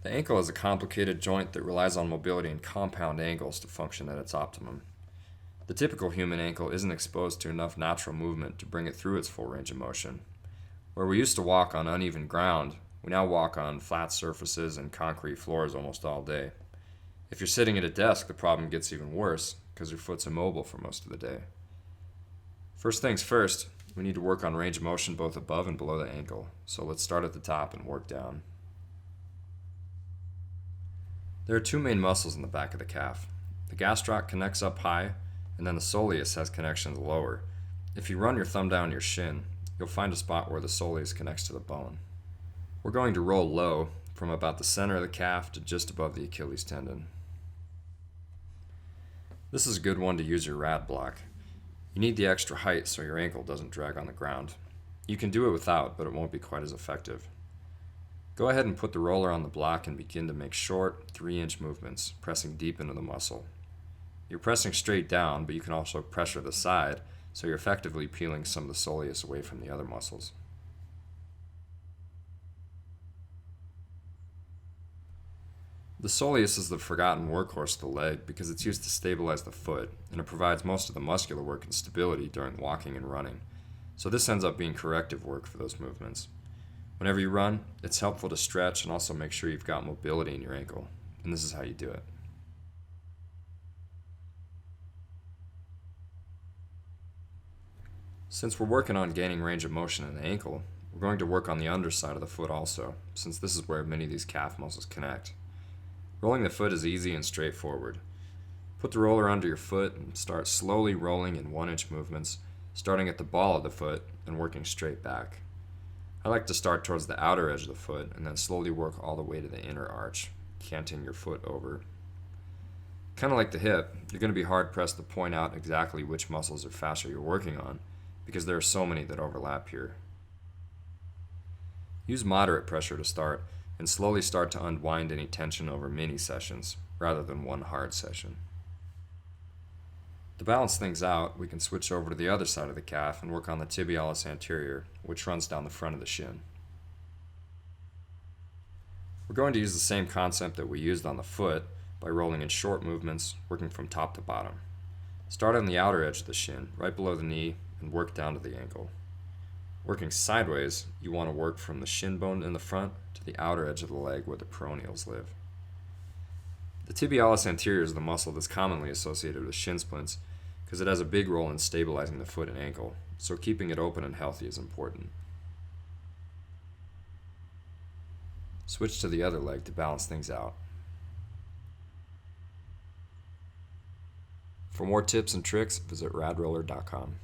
The ankle is a complicated joint that relies on mobility and compound angles to function at its optimum. The typical human ankle isn't exposed to enough natural movement to bring it through its full range of motion. Where we used to walk on uneven ground, we now walk on flat surfaces and concrete floors almost all day. If you're sitting at a desk, the problem gets even worse because your foot's immobile for most of the day. First things first, we need to work on range of motion both above and below the ankle. So let's start at the top and work down. There are two main muscles in the back of the calf. The gastroc connects up high, and then the soleus has connections lower. If you run your thumb down your shin, you'll find a spot where the soleus connects to the bone. We're going to roll low from about the center of the calf to just above the Achilles tendon. This is a good one to use your RAD block. You need the extra height so your ankle doesn't drag on the ground. You can do it without, but it won't be quite as effective. Go ahead and put the roller on the block and begin to make short, 3-inch movements, pressing deep into the muscle. You're pressing straight down, but you can also pressure the side, so you're effectively peeling some of the soleus away from the other muscles. The soleus is the forgotten workhorse of the leg because it's used to stabilize the foot, and it provides most of the muscular work and stability during walking and running. So this ends up being corrective work for those movements. Whenever you run, it's helpful to stretch and also make sure you've got mobility in your ankle, and this is how you do it. Since we're working on gaining range of motion in the ankle, we're going to work on the underside of the foot also, since this is where many of these calf muscles connect. Rolling the foot is easy and straightforward. Put the roller under your foot and start slowly rolling in 1-inch movements, starting at the ball of the foot and working straight back. I like to start towards the outer edge of the foot and then slowly work all the way to the inner arch, canting your foot over. Kind of like the hip, you're going to be hard-pressed to point out exactly which muscles or fascia you're working on, because there are so many that overlap here. Use moderate pressure to start, and slowly start to unwind any tension over mini sessions, rather than one hard session. To balance things out, we can switch over to the other side of the calf and work on the tibialis anterior, which runs down the front of the shin. We're going to use the same concept that we used on the foot by rolling in short movements, working from top to bottom. Start on the outer edge of the shin, right below the knee, and work down to the ankle. Working sideways, you want to work from the shin bone in the front to the outer edge of the leg where the peroneals live. The tibialis anterior is the muscle that's commonly associated with shin splints because it has a big role in stabilizing the foot and ankle, so keeping it open and healthy is important. Switch to the other leg to balance things out. For more tips and tricks, visit radroller.com.